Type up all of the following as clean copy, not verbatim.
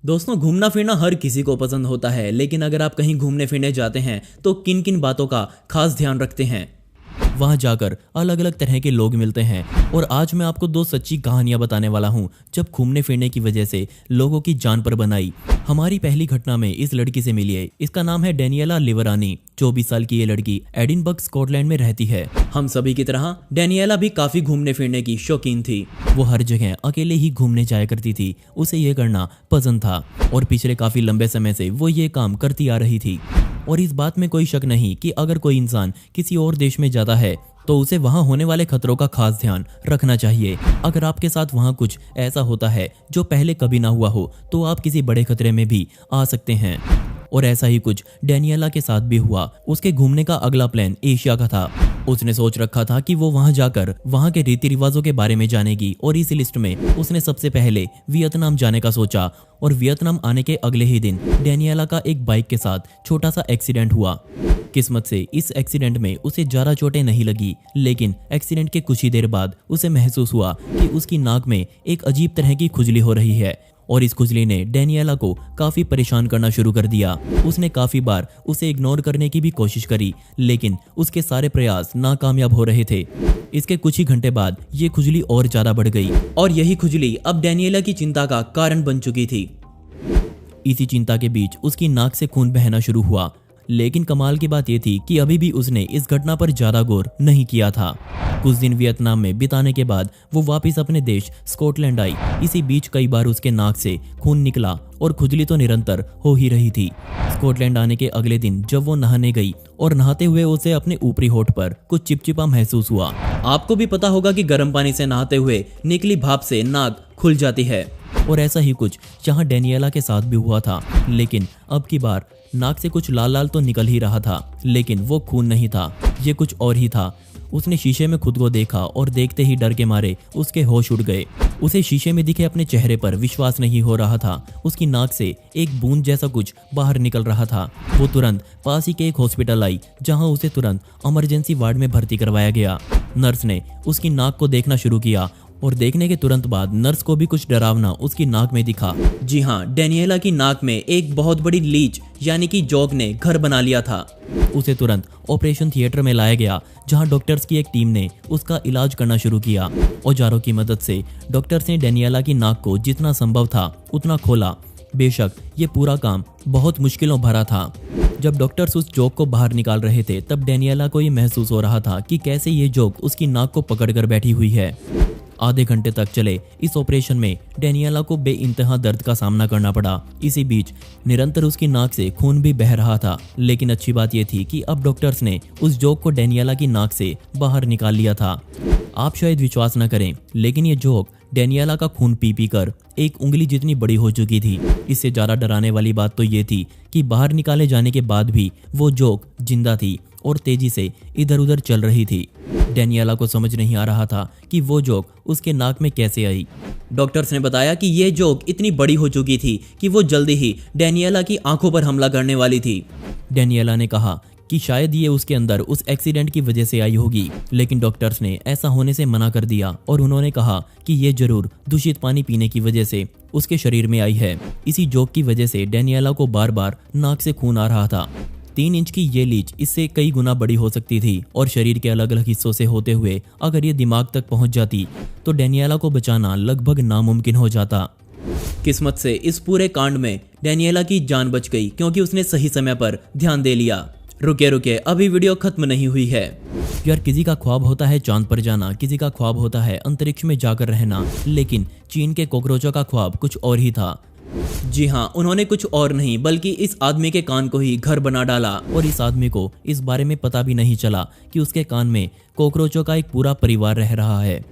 दोस्तों, घूमना फिरना हर किसी को पसंद होता है, लेकिन अगर आप कहीं घूमने फिरने जाते हैं तो किन किन बातों का खास ध्यान रखते हैं। वहां जाकर अलग अलग तरह के लोग मिलते हैं और आज मैं आपको दो सच्ची कहानियां बताने वाला हूं जब घूमने फिरने की वजह से लोगों की जान पर बन आई। हमारी पहली घटना में इस लड़की से मिलिए। इसका नाम है डेनियला लिवरानी। 24 साल की ये लड़की एडिनबर्ग स्कॉटलैंड में रहती है। हम सभी की तरह डेनियला भी काफी घूमने फिरने की शौकीन थी। वो हर जगह अकेले ही घूमने जाया करती थी। उसे ये करना पसंद था और पिछले काफी लंबे समय से वो ये काम करती आ रही थी। और इस बात में कोई शक नहीं कि अगर कोई इंसान किसी और देश में जाता है तो उसे वहां होने वाले खतरों का खास ध्यान रखना चाहिए। अगर आपके साथ वहां कुछ ऐसा होता है जो पहले कभी ना हुआ हो तो आप किसी बड़े खतरे में भी आ सकते हैं। और ऐसा ही कुछ डेनियला के साथ भी हुआ। उसके घूमने का अगला प्लान एशिया का था। उसने सोच रखा था कि वो वहां जाकर वहां के रीति रिवाजों के बारे में जानेगी और इस लिस्ट में उसने सबसे पहले वियतनाम जाने का सोचा। और वियतनाम आने के अगले ही दिन डेनियला का एक बाइक के साथ छोटा सा एक्सीडेंट हुआ। किस्मत से इस एक्सीडेंट में उसे ज्यादा चोटें नहीं लगी, लेकिन एक्सीडेंट के कुछ ही देर बाद उसे महसूस हुआ कि उसकी नाक में एक अजीब तरह की खुजली हो रही है और इस खुजली ने डेनियला को काफी परेशान करना शुरू कर दिया। उसने काफी बार उसे इग्नोर करने की भी कोशिश करी, लेकिन उसके सारे प्रयास नाकामयाब हो रहे थे। इसके कुछ ही घंटे बाद ये खुजली और ज्यादा बढ़ गई और यही खुजली अब डेनियला की चिंता का कारण बन चुकी थी। इसी चिंता के बीच उसकी नाक से खून बहना शुरू हुआ, लेकिन कमाल की बात यह थी कि अभी भी उसने इस घटना पर ज्यादा गौर नहीं किया था। कुछ दिन वियतनाम में बिताने के बाद वो वापस अपने देश स्कॉटलैंड आई। इसी बीच कई बार उसके नाक से खून निकला और खुजली तो निरंतर हो ही रही थी। स्कॉटलैंड आने के अगले दिन जब वो नहाने गई और नहाते हुए उसे अपने ऊपरी होठ पर कुछ चिपचिपा महसूस हुआ। आपको भी पता होगा कि गर्म पानी से नहाते हुए निकली भाप से नाक खुल जाती है और ऐसा ही कुछ यहाँ डेनियला के साथ भी हुआ था। लेकिन अब की बार नाक से कुछ लाल लाल तो निकल ही रहा था, लेकिन वो खून नहीं था, ये कुछ और ही था। उसने शीशे में खुद को देखा और देखते ही डर के मारे उसके होश उड़ गए। उसे शीशे में दिखे अपने चेहरे पर विश्वास नहीं हो रहा था। उसकी नाक से एक बूंद जैसा कुछ बाहर निकल रहा था। वो तुरंत पास ही के एक हॉस्पिटल आई, जहां उसे तुरंत इमरजेंसी वार्ड में भर्ती करवाया गया। नर्स ने उसकी नाक को देखना शुरू किया और देखने के तुरंत बाद नर्स को भी कुछ डरावना उसकी नाक में दिखा। जी हाँ, डेनियला की नाक में एक बहुत बड़ी लीच यानी कि जोग ने घर बना लिया था। उसे तुरंत ऑपरेशन थिएटर में लाया गया, जहां डॉक्टर्स की एक टीम ने उसका इलाज करना शुरू किया। औजारों की मदद से डॉक्टर्स ने डेनियला की नाक को जितना संभव था उतना खोला। बेशक ये पूरा काम बहुत मुश्किलों भरा था। जब डॉक्टर्स उस जोक को बाहर निकाल रहे थे तब डेनियला को ये महसूस हो रहा था कि कैसे ये जोक उसकी नाक को पकड़कर बैठी हुई है। आधे घंटे तक चले इस ऑपरेशन में डेनियला को बेइंतहा दर्द का सामना करना पड़ा। इसी बीच निरंतर उसकी नाक से खून भी बह रहा था, लेकिन अच्छी बात यह थी कि अब डॉक्टर्स ने उस जोक को डेनियला की नाक से बाहर निकाल लिया था। आप शायद विश्वास न करें, लेकिन ये जोक डेनियला का खून पी पी कर एक उंगली जितनी बड़ी हो चुकी थी। इससे ज्यादा डराने वाली बात तो ये थी कि बाहर निकाले जाने के बाद भी वो जोक जिंदा थी और तेजी से इधर उधर चल रही थी। डेनियला को समझ नहीं आ रहा था कि वो जोक उसके नाक में कैसे आई। डॉक्टर्स ने बताया कि ये जोक इतनी बड़ी हो चुकी थी कि वो जल्दी ही डेनियला की आंखों पर हमला करने वाली थी। डेनियला ने कहा कि शायद ये उसके अंदर उस एक्सीडेंट की वजह से आई होगी, लेकिन डॉक्टर्स ने ऐसा होने से मना कर दिया और उन्होंने कहा कि ये जरूर दूषित पानी पीने की वजह से उसके शरीर में आई है। इसी जोक की वजह से डेनियला को बार बार नाक से खून आ रहा था। 3 इंच की ये लीच इससे कई गुना बड़ी हो सकती थी और शरीर के अलग अलग हिस्सों से होते हुए अगर ये दिमाग तक पहुंच जाती तो डेनियला को बचाना लगभग नामुमकिन हो जाता। किस्मत से इस पूरे कांड में डेनियला की जान बच गई, क्योंकि उसने सही समय पर ध्यान दे लिया। रुके अभी वीडियो खत्म नहीं हुई है। यार, किसी का ख्वाब होता है चांद पर जाना, किसी का ख्वाब होता है अंतरिक्ष में जाकर रहना, लेकिन चीन के कॉकरोचों का ख्वाब कुछ और ही था। जी हाँ, उन्होंने कुछ और नहीं बल्कि इस आदमी के कान को ही घर बना डाला और इस आदमी को इस बारे में पता भी नहीं चला कि उसके कान में कॉकरोचों का एक पूरा परिवार रह रहा है।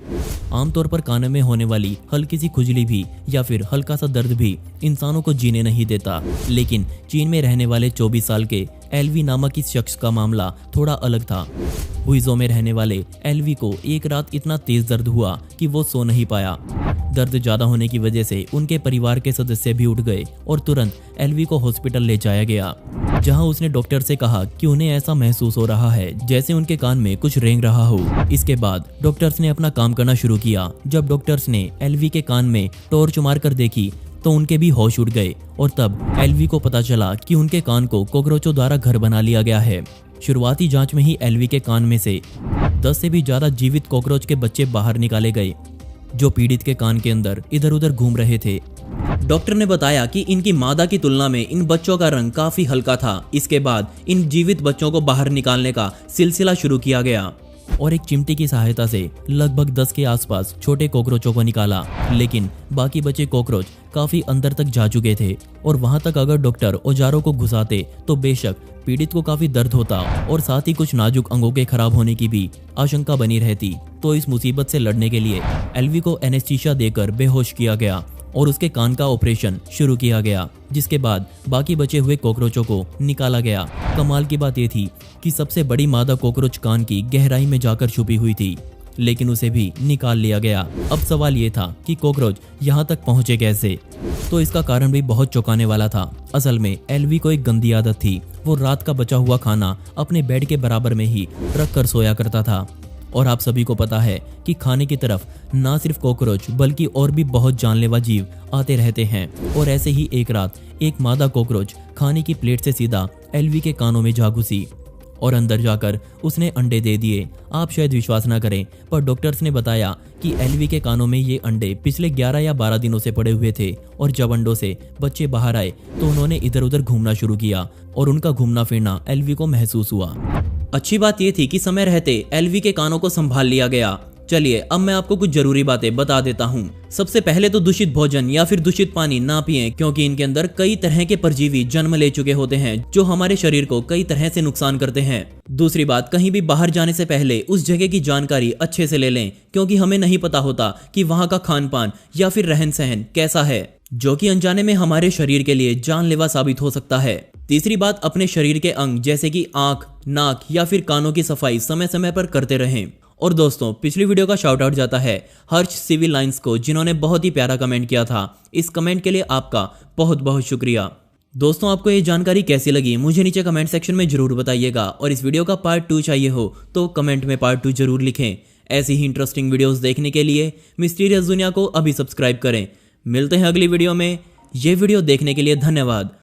आमतौर पर कान में होने वाली हल्की सी खुजली भी या फिर हल्का सा दर्द भी इंसानों को जीने नहीं देता, लेकिन चीन में रहने वाले 24 साल के एलवी नामक इस शख्स का मामला थोड़ा अलग था। हुइजो में रहने वाले एलवी को एक रात इतना तेज दर्द हुआ कि वो सो नहीं पाया। दर्द ज्यादा होने की वजह से उनके परिवार के सदस्य भी उठ गए और तुरंत एलवी को हॉस्पिटल ले जाया गया, जहां उसने डॉक्टर से कहा कि उन्हें ऐसा महसूस हो रहा है जैसे उनके कान में कुछ रेंग रहा हो। इसके बाद डॉक्टर्स ने अपना काम करना शुरू किया। जब डॉक्टर्स ने एलवी के कान में टॉर्च मारकर देखी तो उनके भी होश उड़ गए और तब एलवी को पता चला कि उनके कान को कॉकरोचों द्वारा घर बना लिया गया है। शुरुआती जांच में ही एलवी के कान में से 10 से भी ज्यादा जीवित कॉकरोच के बच्चे बाहर निकाले गए, जो पीड़ित के कान के अंदर इधर उधर घूम रहे थे। डॉक्टर ने बताया कि इनकी मादा की तुलना में इन बच्चों का रंग काफी हल्का था। इसके बाद इन जीवित बच्चों को बाहर निकालने का सिलसिला शुरू किया गया और एक चिमटी की सहायता से लगभग 10 के आसपास छोटे कॉकरोचों को निकाला, लेकिन बाकी बचे कॉकरोच काफी अंदर तक जा चुके थे और वहां तक अगर डॉक्टर औजारों को घुसाते तो बेशक पीड़ित को काफी दर्द होता और साथ ही कुछ नाजुक अंगों के खराब होने की भी आशंका बनी रहती। तो इस मुसीबत से लड़ने के लिए एलवी को एनेस्थीसिया देकर बेहोश किया गया और उसके कान का ऑपरेशन शुरू किया गया, जिसके बाद बाकी बचे हुए कॉकरोचों को निकाला गया। कमाल की बात यह थी कि सबसे बड़ी मादा कॉकरोच कान की गहराई में जाकर छुपी हुई थी, लेकिन उसे भी निकाल लिया गया। अब सवाल ये था कि कॉकरोच यहाँ तक पहुंचे कैसे। तो इसका कारण भी बहुत चौंकाने वाला था। असल में एलवी को एक गंदी आदत थी, वो रात का बचा हुआ खाना अपने बेड के बराबर में ही रख कर सोया करता था। और आप सभी को पता है कि खाने की तरफ ना सिर्फ कॉकरोच बल्कि और भी बहुत जानलेवा जीव आते रहते हैं। और ऐसे ही एक रात एक मादा कॉकरोच खाने की प्लेट से सीधा एलवी के कानों में जा घुसी और अंदर जाकर उसने अंडे दे दिए। आप शायद विश्वास ना करें, पर डॉक्टर्स ने बताया कि एलवी के कानों में ये अंडे पिछले 11 या 12 दिनों से पड़े हुए थे और जब अंडों से बच्चे बाहर आए तो उन्होंने इधर उधर घूमना शुरू किया और उनका घूमना फिरना एलवी को महसूस हुआ। अच्छी बात यह थी कि समय रहते एलवी के कानों को संभाल लिया गया। चलिए अब मैं आपको कुछ जरूरी बातें बता देता हूँ। सबसे पहले तो दूषित भोजन या फिर दूषित पानी ना पिएं, क्योंकि इनके अंदर कई तरह के परजीवी जन्म ले चुके होते हैं जो हमारे शरीर को कई तरह से नुकसान करते हैं। दूसरी बात, कहीं भी बाहर जाने से पहले उस जगह की जानकारी अच्छे से ले लें, क्योंकि हमें नहीं पता होता कि वहाँ का खान पान या फिर रहन सहन कैसा है, जो कि अनजाने में हमारे शरीर के लिए जानलेवा साबित हो सकता है। तीसरी बात, अपने शरीर के अंग जैसे कि आंख, नाक या फिर कानों की सफाई समय समय पर करते रहें। और दोस्तों, पिछली वीडियो का शाउट आउट जाता है हर्ष सिविल लाइंस को, जिन्होंने बहुत ही प्यारा कमेंट किया था। इस कमेंट के लिए आपका बहुत बहुत शुक्रिया। दोस्तों, आपको ये जानकारी कैसी लगी मुझे नीचे कमेंट सेक्शन में जरूर बताइएगा, और इस वीडियो का पार्ट 2 चाहिए हो तो कमेंट में पार्ट 2 जरूर लिखें। ऐसी ही इंटरेस्टिंग वीडियोस देखने के लिए मिस्टीरियस दुनिया को अभी सब्सक्राइब करें। मिलते हैं अगली वीडियो में। ये वीडियो देखने के लिए धन्यवाद।